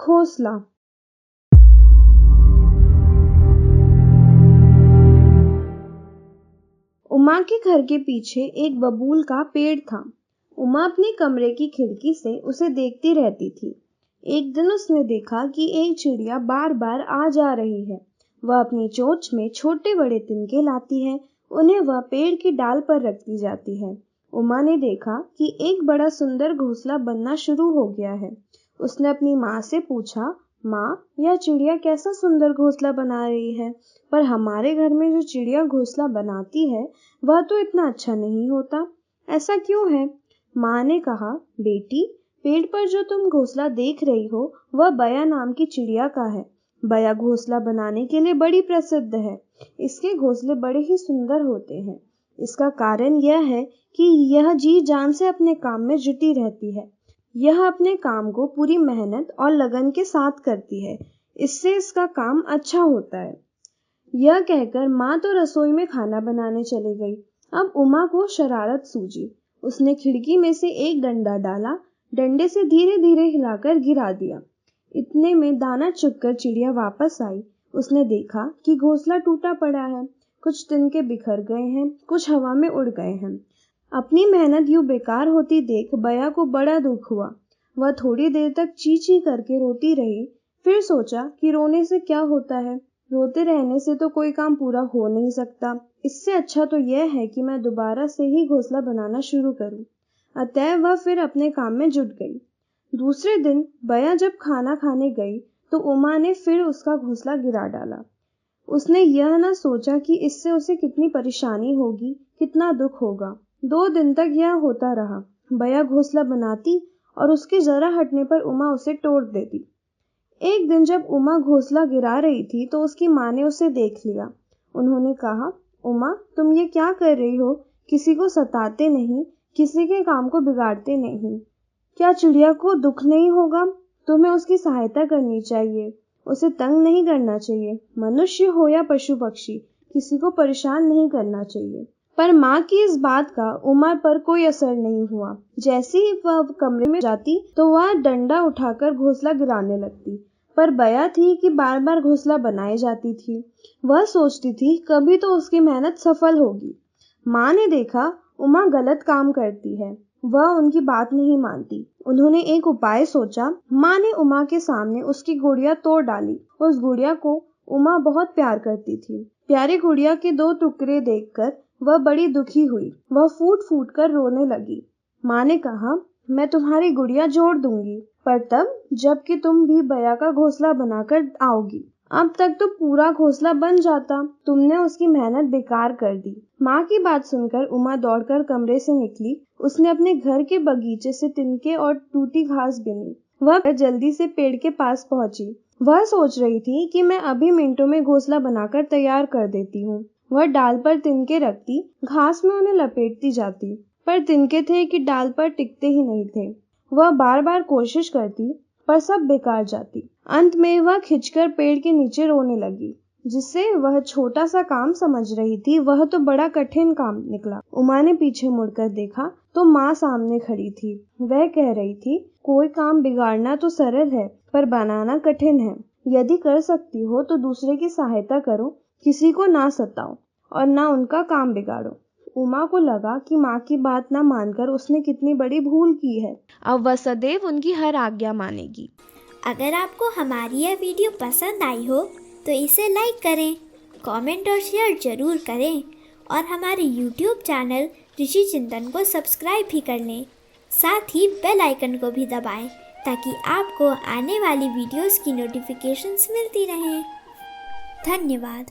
घोंसला। उमा के घर के पीछे एक बबूल का पेड़ था। उमा अपने कमरे की खिड़की से उसे देखती रहती थी। एक दिन उसने देखा कि एक चिड़िया बार बार आ जा रही है। वह अपनी चोंच में छोटे बड़े तिनके लाती है, उन्हें वह पेड़ की डाल पर रखती जाती है। उमा ने देखा कि एक बड़ा सुंदर घोंसला बनना शुरू हो गया है। उसने अपनी माँ से पूछा, माँ, यह चिड़िया कैसा सुंदर घोंसला बना रही है, पर हमारे घर में जो चिड़िया घोंसला बनाती है वह तो इतना अच्छा नहीं होता, ऐसा क्यों है? माँ ने कहा, बेटी, पेड़ पर जो तुम घोंसला देख रही हो वह बया नाम की चिड़िया का है। बया घोंसला बनाने के लिए बड़ी प्रसिद्ध है। इसके घोंसले बड़े ही सुंदर होते हैं। इसका कारण यह है कि यह जी जान से अपने काम में जुटी रहती है। यह अपने काम को पूरी मेहनत और लगन के साथ करती है। इससे इसका काम अच्छा होता है। यह कहकर माँ तो रसोई में खाना बनाने चली गई। अब उमा को शरारत सूझी। उसने खिड़की में से एक डंडा डाला, डंडे से धीरे धीरे हिलाकर गिरा दिया। इतने में दाना चुगकर चिड़िया वापस आई। उसने देखा कि घोंसला टूटा पड़ा है, कुछ तिनके बिखर गए हैं, कुछ हवा में उड़ गए हैं। अपनी मेहनत यूं बेकार होती देख बया को बड़ा दुख हुआ। वह थोड़ी देर तक ची ची करके रोती रही। फिर सोचा कि रोने से क्या होता है, रोते रहने से तो कोई काम पूरा हो नहीं सकता। इससे अच्छा तो यह है कि मैं दोबारा से ही घोंसला बनाना शुरू करूं। अतः वह फिर अपने काम में जुट गई। दूसरे दिन बया जब खाना खाने गई तो उमा ने फिर उसका घोंसला गिरा डाला। उसने यह न सोचा कि इससे उसे कितनी परेशानी होगी, कितना दुख होगा। 2 दिन तक यह होता रहा। बया घोंसला बनाती और उसके जरा हटने पर उमा उसे तोड़ देती। एक दिन जब उमा घोंसला गिरा रही थी तो उसकी माँ ने उसे देख लिया। उन्होंने कहा, उमा, तुम ये क्या कर रही हो? किसी को सताते नहीं, किसी के काम को बिगाड़ते नहीं। क्या चिड़िया को दुख नहीं होगा? तुम्हें उसकी सहायता करनी चाहिए, उसे तंग नहीं करना चाहिए। मनुष्य हो या पशु पक्षी, किसी को परेशान नहीं करना चाहिए। पर माँ की इस बात का उमा पर कोई असर नहीं हुआ। जैसे ही वह कमरे में जाती तो वह डंडा उठाकर घोंसला गिराने लगती। पर बया थी कि बार बार घोंसला बनाए जाती थी। वह सोचती थी कभी तो उसकी मेहनत सफल होगी। माँ ने देखा उमा गलत काम करती है, वह उनकी बात नहीं मानती। उन्होंने एक उपाय सोचा। माँ ने उमा के सामने उसकी गुड़िया तोड़ डाली। उस गुड़िया को उमा बहुत प्यार करती थी। प्यारी गुड़िया के 2 टुकड़े देखकर वह बड़ी दुखी हुई। वह फूट फूट कर रोने लगी। माँ ने कहा, मैं तुम्हारी गुड़िया जोड़ दूंगी, पर तब जबकि तुम भी बया का घोंसला बनाकर आओगी। अब तक तो पूरा घोंसला बन जाता, तुमने उसकी मेहनत बेकार कर दी। माँ की बात सुनकर उमा दौड़कर कमरे से निकली। उसने अपने घर के बगीचे से तिनके और टूटी घास बीनी। वह जल्दी से पेड़ के पास पहुंची। वह सोच रही थी कि मैं अभी मिनटों में घोंसला बनाकर तैयार कर देती हूँ। वह डाल पर तिनके रखती, घास में उन्हें लपेटती जाती, पर तिनके थे कि डाल पर टिकते ही नहीं थे। वह बार बार कोशिश करती, पर सब बेकार जाती। अंत में वह खिंचकर पेड़ के नीचे रोने लगी। जिससे वह छोटा सा काम समझ रही थी वह तो बड़ा कठिन काम निकला। उमा ने पीछे मुड़कर देखा तो माँ सामने खड़ी थी। वह कह रही थी, कोई काम बिगाड़ना तो सरल है, पर बनाना कठिन है। यदि कर सकती हो तो दूसरे की सहायता करो, किसी को ना सताओ और ना उनका काम बिगाड़ो। उमा को लगा कि माँ की बात ना मानकर उसने कितनी बड़ी भूल की है। अब वह सदैव उनकी हर आज्ञा मानेगी। अगर आपको हमारी यह वीडियो पसंद आई हो तो इसे लाइक करें, कमेंट और शेयर ज़रूर करें और हमारे YouTube चैनल ऋषि चिंतन को सब्सक्राइब भी कर लें। साथ ही बेल आइकन को भी दबाएं ताकि आपको आने वाली वीडियोस की नोटिफिकेशंस मिलती रहें। धन्यवाद।